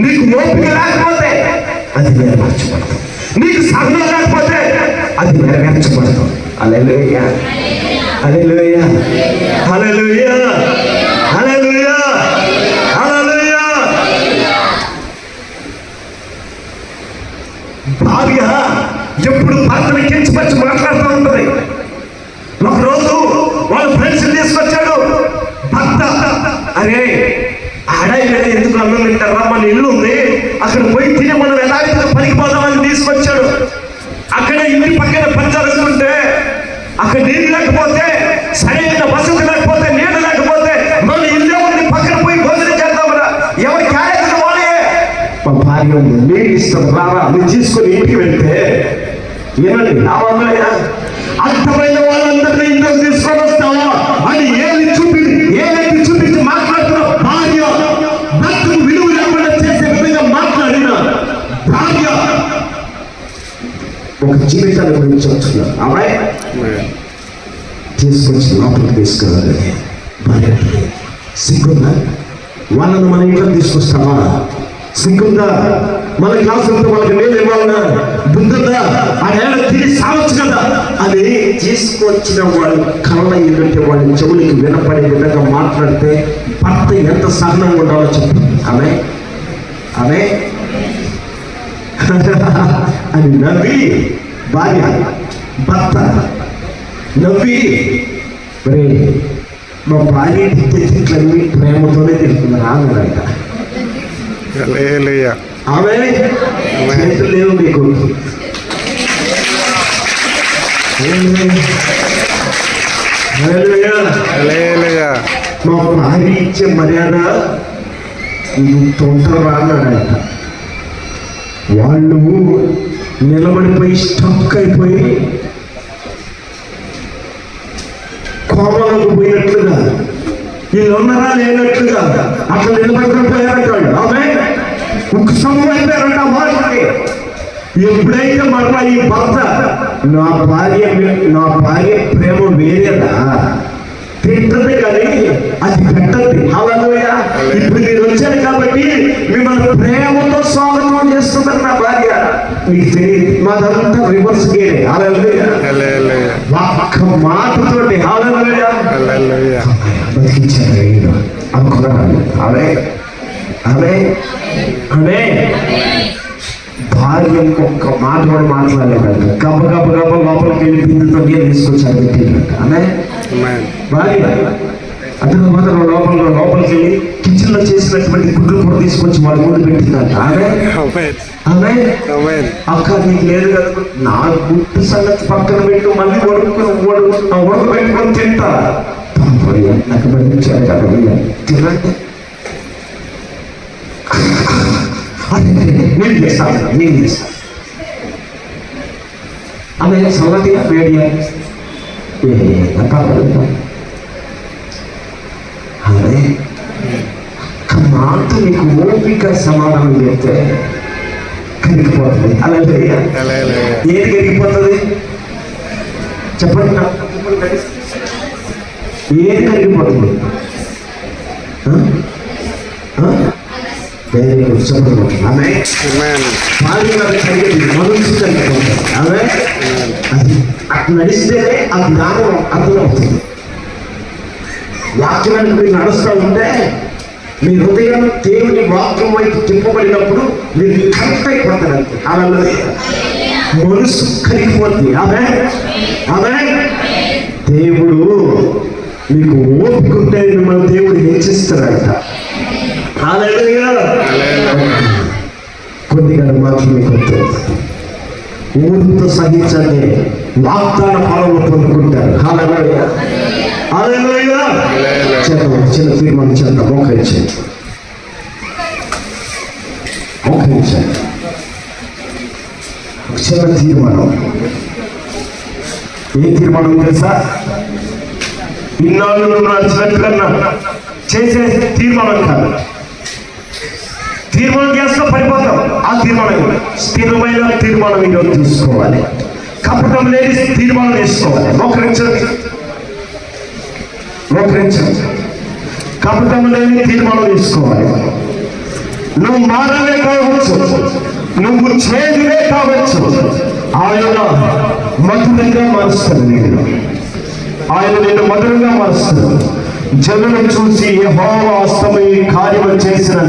నీకు ఓపిక లేకపోతే అది నెరవేర్చబడతాం. నీకు సహనం లేకపోతే అది నెరవేర్చబడతాం. హల్లెలూయా, హల్లెలూయా, హల్లెలూయా, హల్లెలూయా, హల్లెలూయా. భార్య ఎప్పుడు భర్తని కించపరిచి మాట్లాడుతూ ఉంటుంది. ఒకరోజు వాళ్ళ ఫ్రెండ్స్ తీసుకొచ్చాడు భర్త. అరే ఆడాయి ఎందుకు అన్నం తింటారా, మన ఇల్లు ఉంది, అక్కడ పోయి తిని మనం ఎలాగైతే పనికి పోదామని తీసుకొచ్చాడు. అక్కడ ఇంటి పక్కన పంచాలనుకుంటే అక్కడ నీళ్ళు లేకపోతే, సరైన వసతి లేకపోతే, నీళ్ళు లేకపోతే మన ఇల్లు ఉంది, పక్కన పోయి భోజనం చేద్దామరా, ఎవరి క్యారెక్టర్ వాళ్ళే. మా భార్య ఉంది, నీళ్ళు ఇస్తాం రావా, నువ్వు తీసుకొని ఇంటికి వెళ్తే ఏమండి రావాలయ్యా, అర్థమైన వాళ్ళందరినీ ఇంట్లో తీసుకొని వస్తావా అని ఏది చూపించి మాట్లాడుతున్న భార్య, భర్తకు విలువ లేకుండా చేసే విధంగా మాట్లాడిన భార్య ఒక జీవితాన్ని గురించి చెప్తున్నారు. అమ్మాయి తీసుకొచ్చి లోపలికి తీసుకురావాలి. భార్య సిగ్గుందా, వాళ్ళను మన ఇంట్లో తీసుకొస్తావా? సిగ్గుందా, మన క్లాసులతో వాళ్ళకి నేను ఇవ్వాలన్నా బుద్ధుందా, ఆ ఏళ్ళ తిరిగి సావచ్చు కదా అని తీసుకొచ్చిన వాళ్ళు కళ్ళ ఏంటంటే వాళ్ళ చెవులకి వినపడే విధంగా మాట్లాడితే భర్త ఎంత సహనంగా ఉండాలో చెప్పు. ఆమె అని నవ్వి భార్య భర్త నవ్వి, మా భార్య తిట్లన్నీ ప్రేమతోనే తిరుగుతున్నారు అన్నారంట. ఆమె లేవు మీకు. మా భార్య ఇచ్చే మర్యాద తొందరగా అన్నాడంట. వాళ్ళు నిలబడిపోయి స్టక్ అయిపోయి కోమలకు పోయినట్లుగా, వీళ్ళు ఉన్నారా లేనట్లుగా అట్లా నిలబడుకుని పోయారంటాడు. ఆమె ఉత్సవం అయిపోయారంట వాళ్ళకి. ఎప్పుడైతే మరలా ఈ భర్త నా భార్య ప్రేమ వేరేదా తింటుంది కానీ అది పెట్టద్ది. హల్లెలూయా. ఇప్పుడు మీరు వచ్చారు కాబట్టి మిమ్మల్ని ప్రేమతో స్వాగతం చేస్తున్నారు నా భార్య. మీకు తెలియదు, మాదంతా రివర్స్ గేరే. హల్లెలూయా. ఒక్క మాటతోటి హల్లెలూయా బతికించారు అనుకున్నాను. అదే భార్య ఒక్క మాట కూడా మాట్లాడలేదంట. గబ లోపలికి వెళ్ళి బిందుతో తీసుకొచ్చారు పెట్టినట్టు. అదే భార్య అతను మాత్రం లోపలికి వెళ్ళి కిచెన్ లో చేసినటువంటి గుడ్లు కూడా తీసుకొచ్చి వాళ్ళ ముందు పెట్టిందంట. అదే అక్క నీకు లేదు కదా, నా గుడ్డు సంగతి పక్కన పెట్టు, మళ్ళీ ఉడకబెట్టుకొని తింటా. నాకు పంపించారు కదా తినండి, నేను చేస్తాను. ఆమె సంగతిగా వేడి అదే మాట నీకు ఓపిక సమాధానం చెప్తే కరిగిపోతుంది. అలా ఏది కరిగిపోతుంది చెప్పండి, ఏది కరిగిపోతుంది? ఆమె అట్లా నడిస్తేనే ఆ జ్ఞానం అర్థమవుతుంది. వాక్యానికి మీరు నడుస్తూ ఉంటే మీ హృదయం దేవుని వాక్యం వైపు తిప్పబడినప్పుడు మీరు కరెక్ట్ అయిపోతారంటే అలా మనసు కరిగిపోతుంది. ఆమె దేవుడు మీకు ఓపుకుంటే మిమ్మల్ని దేవుడు హెచ్చిస్తారంట. కొద్దిగా మాత్రమే కొద్ది ఊరితో సహించండి, వాగ్దాన ఫలంలో పొందుకుంటారు. చిన్న తీర్మానం చేద్దాం. మోకరించండి. చిన్న తీర్మానం. ఏ తీర్మానం తెలుసా? ఇన్నాళ్ళు నువ్వు నడిచినట్టుకన్నా చేసే తీర్మానం కాదు. తీర్మానం చేస్తా పడిపోతాం. ఆ తీర్మానం స్థిరమైన తీర్మానం ఈరోజు తీసుకోవాలి. కపటం లేని తీర్మానం తీసుకోవాలి. మోకరించండి. కపటం లేని తీర్మానం తీసుకోవాలి. నువ్వు మారవే కావచ్చు, నువ్వు చేదువే కావచ్చు, ఆయన మధురంగా మారుస్తాడు. ఆయన నిన్ను మధురంగా మారుస్తాడు. జనులు చూసి యెహోవా హస్తము ఈ కార్యము చేసిన